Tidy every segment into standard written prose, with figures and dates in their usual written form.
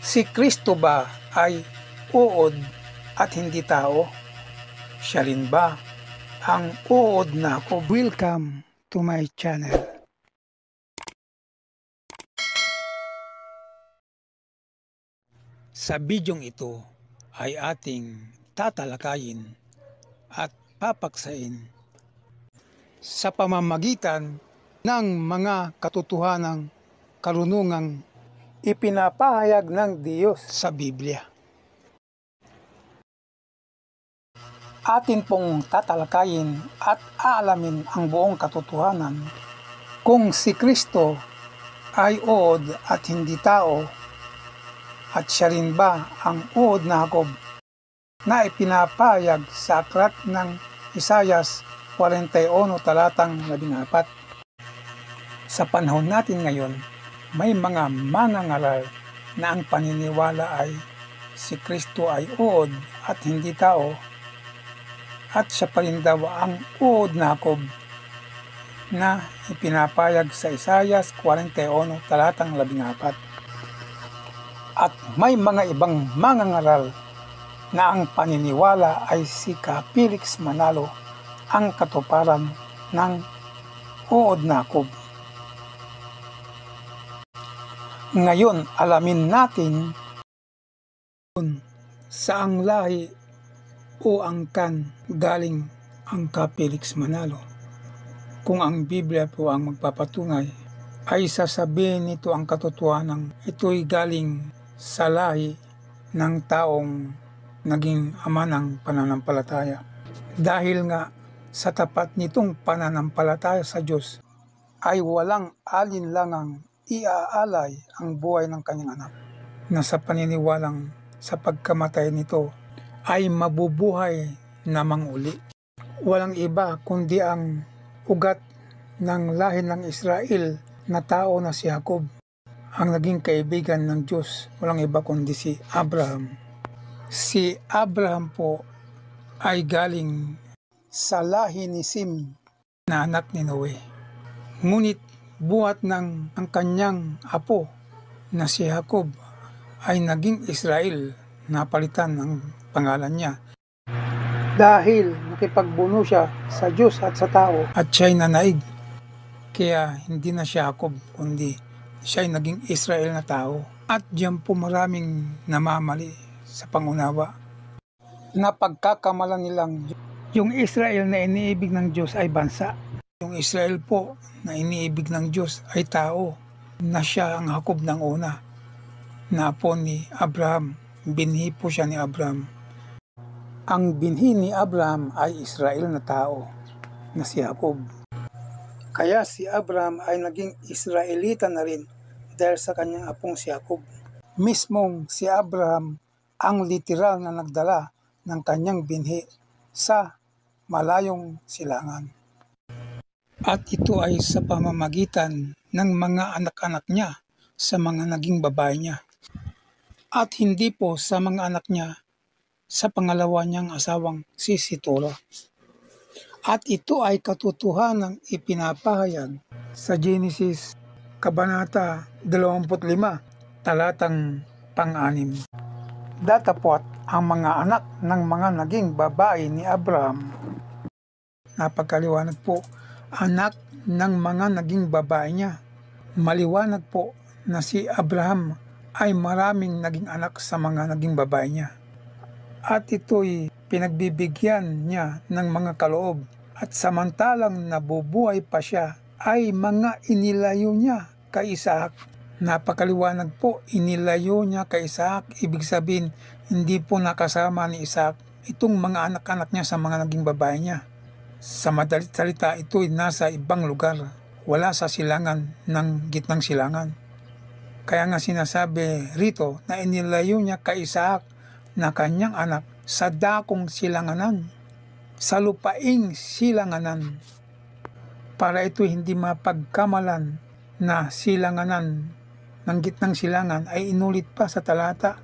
Si Kristo ba ay uod at hindi tao? Siya rin ba ang uod na ako? Welcome to my channel. Sa bidyong ito ay ating tatalakayin at papaksain sa pamamagitan ng mga katotohanang karunungang ipinapahayag ng Diyos sa Biblia. Atin pong tatalakayin at aalamin ang buong katotohanan kung si Kristo ay uod at hindi tao, at siya rin ba ang uod na Hakob na ipinapahayag sa aklat ng Isayas 41 talatang 14. Sa panahon natin ngayon, may mga mangangaral na ang paniniwala ay si Kristo ay uod at hindi tao, at siya pa rin daw ang uod na Hakob na ipinapayag sa Isayas 41 talatang 14. At may mga ibang mangangaral na ang paniniwala ay si Felix Manalo ang katuparan ng uod na Hakob. Ngayon, alamin natin kung saang lahi o angkan galing ang Felix Manalo. Kung ang Biblia po ang magpapatunay, ay sasabihin nito ang katotohanan ito'y galing sa lahi ng taong naging ama ng pananampalataya. Dahil nga sa tapat nitong pananampalataya sa Diyos ay walang alinlangang iaalay ang buhay ng kanyang anak, na sa paniniwalang sa pagkamatay nito ay mabubuhay namang uli. Walang iba kundi ang ugat ng lahi ng Israel na tao na si Hakob, ang naging kaibigan ng Diyos. Walang iba kundi si Abraham. Si Abraham po ay galing sa lahi ni Sem na anak ni Noe. Ngunit buhat ng ang kanyang apo na si Hakob ay naging Israel, napalitan ng pangalan niya dahil nakipagbuno siya sa Diyos at sa tao, at siya'y nanaig. Kaya hindi na siya Hakob kundi siya'y naging Israel na tao. At diyan po maraming namamali sa pangunawa na pagkakamalan nilang yung Israel na iniibig ng Diyos ay bansa. Yung Israel po na iniibig ng Diyos ay tao, na siya ang Hakob ng una, na apo ni Abraham. Binhi po siya ni Abraham. Ang binhi ni Abraham ay Israel na tao na si Hakob. Kaya si Abraham ay naging Israelita na rin dahil sa kanyang apong si Hakob. Mismong si Abraham ang literal na nagdala ng kanyang binhi sa malayong silangan. At ito ay sa pamamagitan ng mga anak-anak niya sa mga naging babae niya. At hindi po sa mga anak niya sa pangalawa niyang asawang si Sitora. At ito ay katotohanang ipinapahayag sa Genesis Kabanata 25, talatang pang-6. Datapwat ang mga anak ng mga naging babae ni Abraham. Napagkaliwanag po, anak ng mga naging babae niya. Maliwanag po na si Abraham ay maraming naging anak sa mga naging babae niya. At ito'y pinagbibigyan niya ng mga kaloob, at samantalang nabubuhay pa siya ay mga inilayo niya kay Isaac. Napakaliwanag po, inilayo niya kay Isaac. Ibig sabihin, hindi po nakasama ni Isaac itong mga anak-anak niya sa mga naging babae niya. Sa madalit salita, ito'y nasa ibang lugar, wala sa silangan ng gitnang silangan. Kaya nga sinasabi rito na inilayo niya kay Isaac na kanyang anak sa dakong silanganan, sa lupaing silanganan, para ito hindi mapagkamalan na silanganan ng gitnang silangan ay inulit pa sa talata.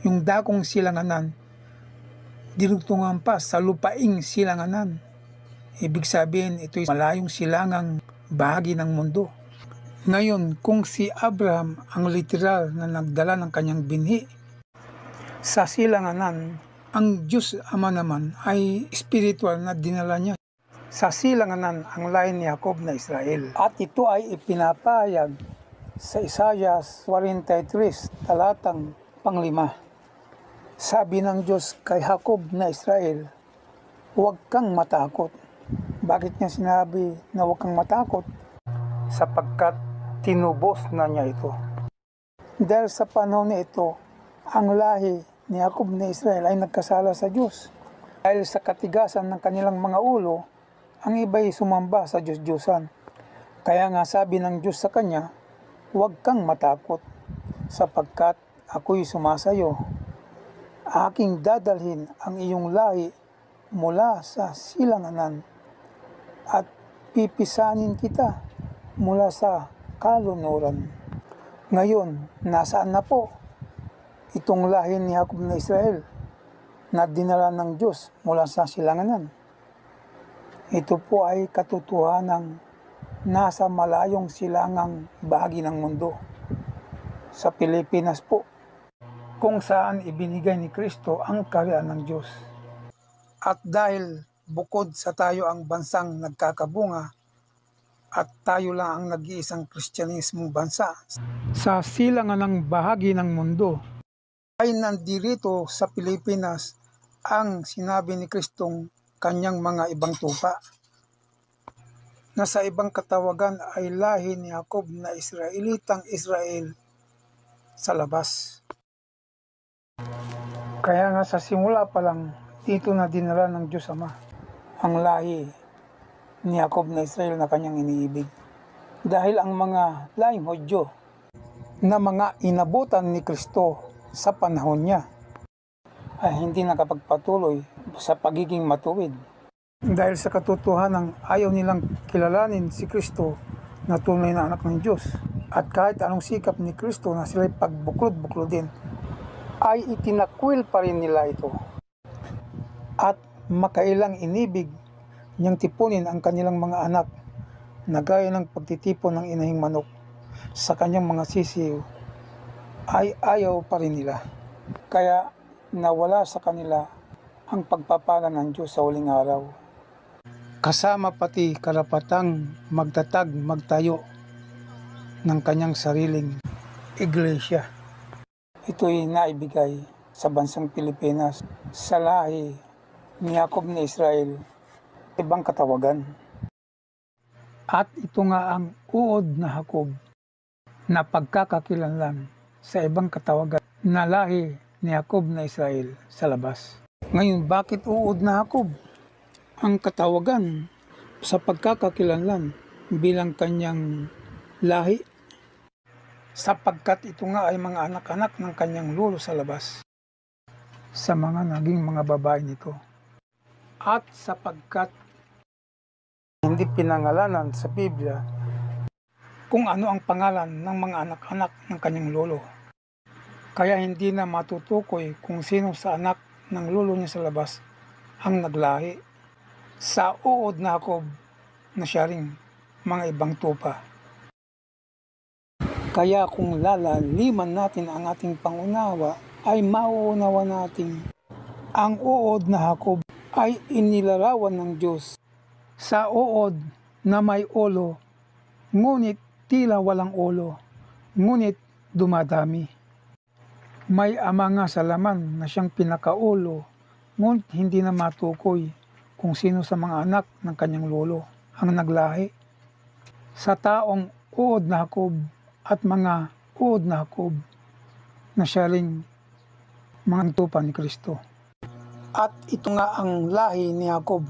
Yung dakong silanganan, dinugtungan pa sa lupaing silanganan. Ibig sabihin, ito'y malayong silangang bahagi ng mundo Ngayon, kung si Abraham ang literal na nagdala ng kanyang binhi sa silanganan, ang Diyos Ama naman ay spiritual na dinala niya sa silanganan ang lahi ni Jacob na Israel. At ito ay ipinapahayag sa Isaiah 43, talatang 5. Sabi ng Diyos kay Jacob na Israel, huwag kang matakot. Bakit niya sinabi na huwag kang matakot? Sapagkat tinubos na niya ito. Dahil sa panahon na ito, ang lahi ni Jacob na Israel ay nagkasala sa Diyos. Dahil sa katigasan ng kanilang mga ulo, ang iba'y sumamba sa Diyos-Diyosan. Kaya nga sabi ng Diyos sa kanya, huwag kang matakot, sapagkat ako'y sumasayo. Aking dadalhin ang iyong lahi mula sa silanganan at pipisanin kita mula sa kalunuran. Ngayon, nasaan na po itong lahi ni Jacob na Israel na dinala ng Diyos mula sa silanganan? Ito po ay katotohanang nasa malayong silangang bahagi ng mundo, sa Pilipinas po, kung saan ibinigay ni Kristo ang kaharian ng Diyos. At dahil bukod sa tayo ang bansang nagkakabunga at tayo lang ang nag-iisang Kristyanismong bansa sa silangan ng bahagi ng mundo, ay nandirito sa Pilipinas ang sinabi ni Kristong kanyang mga ibang tupa, na sa ibang katawagan ay lahi ni Jacob na Israelitang Israel sa labas. Kaya nga sa simula pa lang, dito na dinala ng Diyos Ama ang lahi ni Jacob na Israel na kanyang iniibig. Dahil ang mga lahing Hudyo na mga inabutan ni Kristo sa panahon niya ay hindi nakapagpatuloy sa pagiging matuwid. Dahil sa katotohanan ayaw nilang kilalanin si Kristo na tunay na anak ng Diyos. At kahit anong sikap ni Kristo na sila'y pagbuklod-buklodin, ay itinakwil pa rin nila ito. At makailang inibig niyang tipunin ang kanilang mga anak na gaya ng pagtitipon ng inahing manok sa kanyang mga sisiw, ay ayaw pa rin nila. Kaya nawala sa kanila ang pagpapala ng Diyos sa huling araw. Kasama pati karapatang magtayo ng kanyang sariling iglesia. Ito'y naibigay sa bansang Pilipinas sa lahi ni Jacob na Israel, ibang katawagan. At ito nga ang uod na Jacob na pagkakakilanlan sa ibang katawagan na lahi ni Jacob na Israel sa labas. Ngayon, bakit uod na Jacob ang katawagan sa pagkakakilanlan bilang kanyang lahi? Sapagkat ito nga ay mga anak-anak ng kanyang lolo sa labas, sa mga naging mga babae nito. At sapagkat hindi pinangalanan sa Biblia kung ano ang pangalan ng mga anak-anak ng kanyang lolo, kaya hindi na matutukoy kung sino sa anak ng lolo niya sa labas ang naglahi sa uod na Jacob na siya ring mga ibang tupa. Kaya kung lalaliman natin ang ating pangunawa, ay mauunawa natin ang uod na Jacob ay inilarawan ng Diyos sa uod na may ulo, ngunit tila walang ulo, ngunit dumadami. May ama nga sa laman na siyang pinakaulo, ngunit hindi na matukoy kung sino sa mga anak ng kanyang lolo ang naglahi. Sa taong uod na Jacob at mga uod na Jacob na siya ring mga tupa ni Kristo. At ito nga ang lahi ni Jacob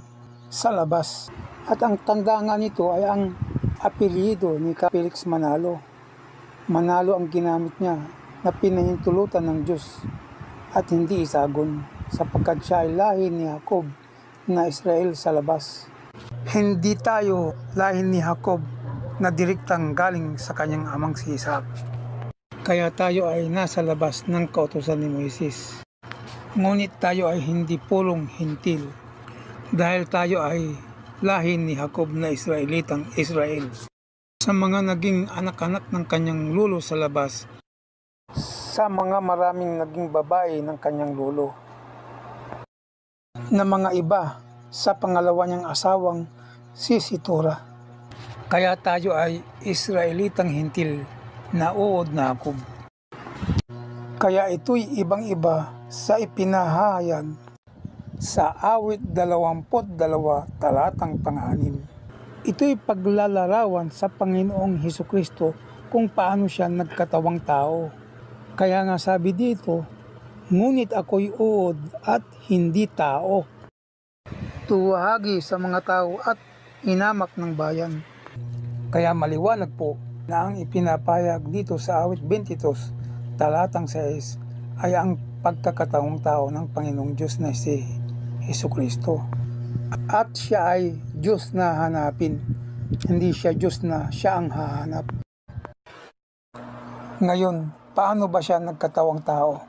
sa labas. At ang tanda nga nito ay ang apelyido ni Felix Manalo. Manalo ang ginamit niya na pinahintulutan ng Diyos at hindi isagon, sapagkat siya ay lahi ni Jacob na Israel sa labas. Hindi tayo lahi ni Jacob na direktang galing sa kanyang amang si Isaac. Kaya tayo ay nasa labas ng kautusan ni Moises. Ngunit tayo ay hindi pulong hintil, dahil tayo ay lahi ni Jacob na Israelitang Israel. sa mga naging anak-anak ng kanyang lolo sa labas, sa mga maraming naging babae ng kanyang lolo, na mga iba sa pangalawa niyang asawang si Sitora. Kaya tayo ay Israelitang hintil na uod na Hakob. Kaya ito'y ibang-iba sa ipinahayag sa awit 22 talatang 6. Ito'y paglalarawan sa Panginoong Hesukristo kung paano siya nagkatawang tao. Kaya nga sabi dito, ngunit ako'y uod at hindi tao, tuwahagi sa mga tao at hinamak ng bayan. Kaya maliwanag po na ang ipinapayag dito sa awit 22 talatang 6 ay ang pagkakataong tao ng Panginoong Diyos na si Hesukristo. At siya ay Diyos na hanapin, hindi siya Diyos na siya ang hahanap. Ngayon, paano ba siya nagkatawang tao?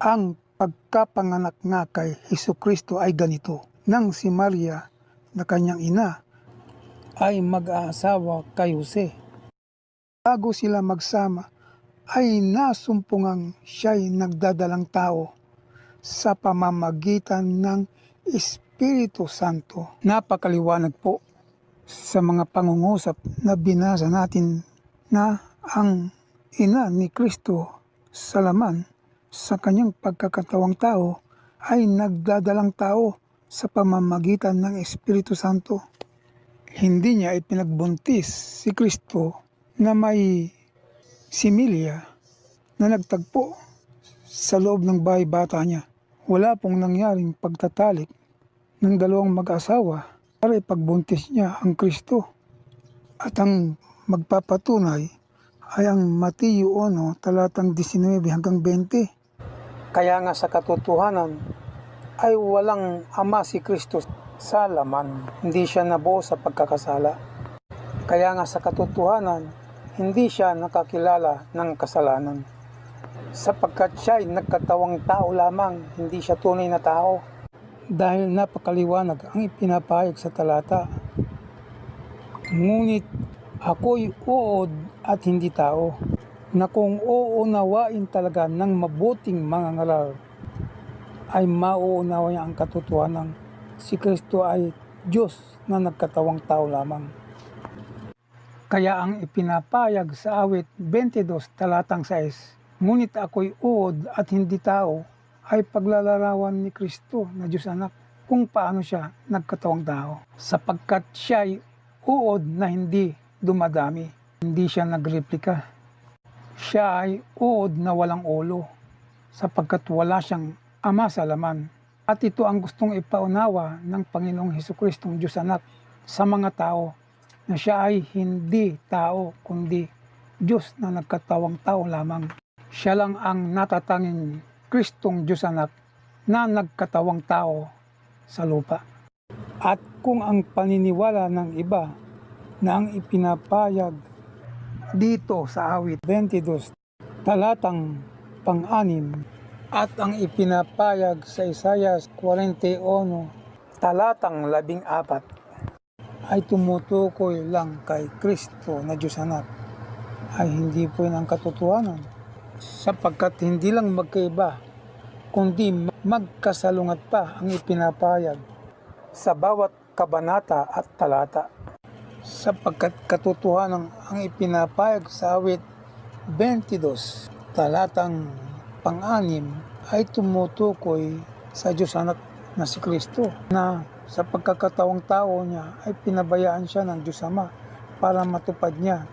Ang pagkapanganak nga kay Hesukristo ay ganito. Nang si Maria na kanyang ina ay mag-aasawa kay Jose, bago sila magsama ay nasumpungang siya'y nagdadalang tao sa pamamagitan ng Espiritu Santo. Napakaliwanag po sa mga pangungusap na binasa natin na ang ina ni Kristo sa laman sa kanyang pagkakatawang tao ay nagdadalang tao sa pamamagitan ng Espiritu Santo. Hindi niya ipinagbuntis si Kristo na may similya na nagtagpo sa loob ng bahay bata niya. Wala pong nangyaring pagtatalik ng dalawang mag-asawa para ipagbuntis niya ang Kristo. At ang magpapatunay ay ang Mateo 1 talatang 19 hanggang 20. Kaya nga sa katotohanan ay walang ama si Kristo sa laman. Hindi siya nabuo sa pagkakasala. Kaya nga sa katotohanan, hindi siya nakakilala ng kasalanan. Sapagkat siya ay nagkatawang tao lamang, hindi siya tunay na tao. Dahil napakaliwanag ang ipinapahayag sa talata. Ngunit ako'y uod at hindi tao, na kung uunawain talaga ng mabuting mga ngaral, ay mauunawa niya ang katotohanan. Si Kristo ay Diyos na nagkatawang tao lamang. Kaya ang ipinapayag sa awit 22 talatang 6, ngunit ako'y uod at hindi tao, ay paglalarawan ni Kristo na Diyos Anak kung paano siya nagkatawang tao. Sapagkat siya ay uod na hindi dumadami, hindi siya nagreplika. Siya ay uod na walang ulo, sapagkat wala siyang ama sa laman. At ito ang gustong ipaunawa ng Panginoong Hesukristong Diyos Anak sa mga tao, na siya ay hindi tao, kundi Diyos na nagkatawang tao lamang. Siya lang ang natatanging Kristong Diyos Anak na nagkatawang tao sa lupa. At kung ang paniniwala ng iba na ang ipinapayag dito sa awit 22 talatang 6 at ang ipinapayag sa Isaiah 41 talatang 14 ay tumutukoy lang kay Kristo na Diyos Anak, ay hindi po yun ang katotohanan. Sapagkat hindi lang magkaiba, kundi magkasalungat pa ang ipinapayag sa bawat kabanata at talata. Sapagkat katotohanan ang ipinapayag sa awit 22 talatang 6 ay tumutukoy sa Diyos Anak na si Kristo, na sa pagkakatawang tao niya ay pinabayaan siya ng Diyos Ama para matupad niya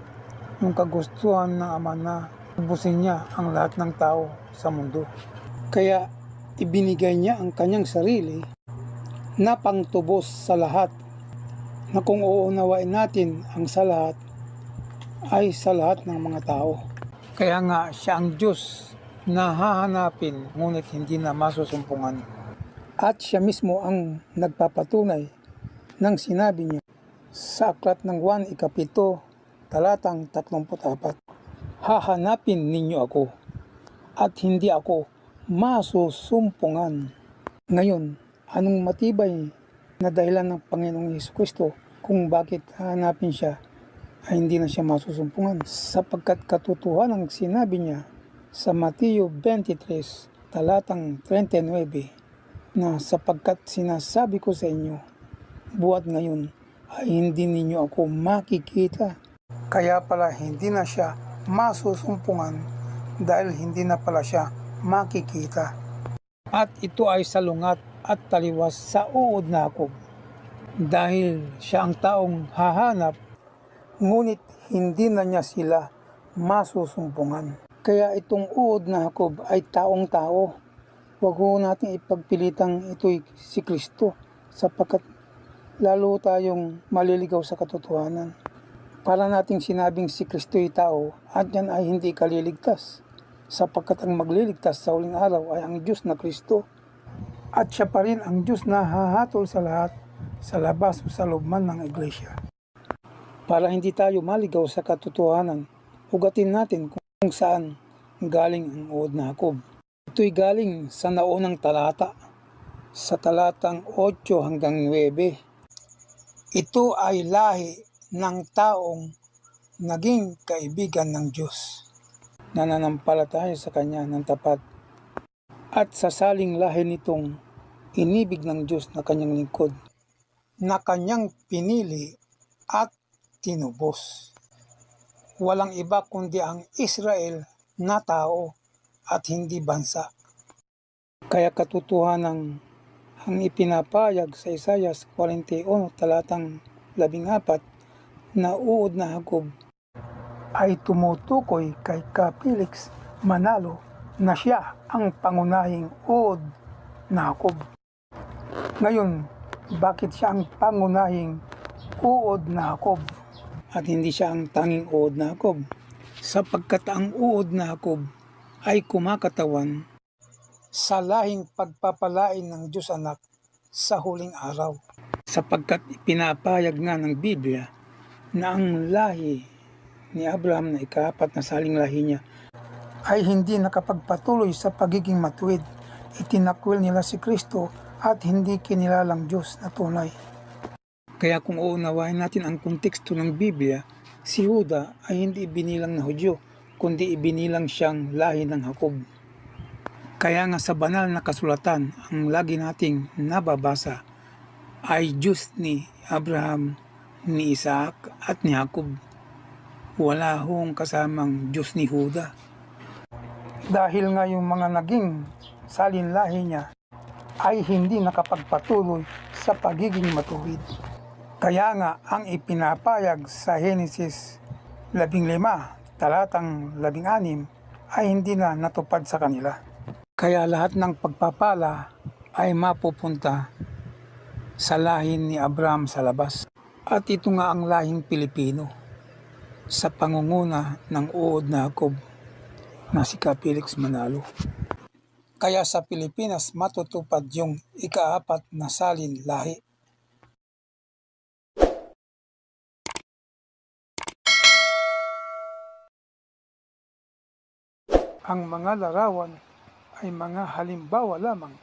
yung kagustuhan ng Ama na ubusin niya ang lahat ng tao sa mundo. Kaya ibinigay niya ang kanyang sarili na pangtubos sa lahat, na kung uunawain natin ang sa lahat ay sa lahat ng mga tao. Kaya nga siya ang Diyos na hahanapin ngunit hindi na masusumpungan. At siya mismo ang nagpapatunay ng sinabi niya sa aklat ng Juan ikapito talatang 34. Hahanapin ninyo ako at hindi ako masusumpungan. Ngayon, anong matibay na dahilan ng Panginoong Hesukristo kung bakit hahanapin siya ay hindi na siya masusumpungan sapagkat katotohanan ng sinabi niya sa Mateo 23 talatang 39 na sapagkat sinasabi ko sa inyo, buhat ngayon ay hindi ninyo ako makikita. Kaya pala hindi na siya masusumpungan dahil hindi na pala siya makikita. At ito ay salungat at taliwas sa uod na Hakob dahil siya ang taong hahanap ngunit hindi na niya sila masusumpungan. Kaya itong uod na Hakob ay taong-tao. Huwag ho natin ipagpilitang ito'y si Kristo sapagkat lalo tayong maliligaw sa katotohanan. Para nating sinabing si Kristo'y tao at yan ay hindi kaliligtas sapagkat ang magliligtas sa huling araw ay ang Diyos na Kristo. At siya pa rin ang Diyos na hahatol sa lahat sa labas o sa loob man ng iglesia. Para hindi tayo maligaw sa katotohanan, ugatin natin kung saan galing ang uod na Hakob. Ito'y galing sa naunang talata, sa talatang 8 hanggang 9. Ito ay lahi ng taong naging kaibigan ng Diyos, nananampalataya sa Kanya ng tapat, at sasaling lahi nitong inibig ng Diyos na Kanyang lingkod, na Kanyang pinili at tinubos. Walang iba kundi ang Israel na tao at hindi bansa. Kaya katotohanan ang ipinapayag sa Isaiah 41 talatang 14 na uod na Hakob ay tumutukoy kay Felix Manalo na siya ang pangunahing uod na Hakob. Ngayon, bakit siya ang pangunahing uod na Hakob at hindi siya ang tanging uod na Hakob? Sapagkat ang uod na Hakob ay kumakatawan sa lahing pagpapalain ng Diyos Anak sa huling araw. Sapagkat ipinapayag nga ng Biblia na ang lahi ni Abraham na ikaapat na saling lahi niya ay hindi nakapagpatuloy sa pagiging matuwid. Itinakwil nila si Kristo at hindi kinilalang Diyos na tunay. Kaya kung uunawain natin ang konteksto ng Biblia, si Juda ay hindi ibinilang na Hudyo, kundi ibinilang siyang lahi ng Hakob. Kaya nga sa banal na kasulatan, ang lagi nating nababasa ay Diyos ni Abraham, ni Isaac at ni Hakob. Wala hong kasamang Diyos ni Juda. Dahil nga yung mga naging salinlahi niya ay hindi nakapagpatuloy sa pagiging matuwid. Kaya nga ang ipinapayag sa Genesis 15 talatang 16 ay hindi na natupad sa kanila. Kaya lahat ng pagpapala ay mapupunta sa lahi ni Abraham sa labas. At ito nga ang lahing Pilipino sa pangunguna ng uod na Hakob na si Felix Manalo. Kaya sa Pilipinas matutupad yung ikaapat na salin lahi. Ang mga larawan ay mga halimbawa lamang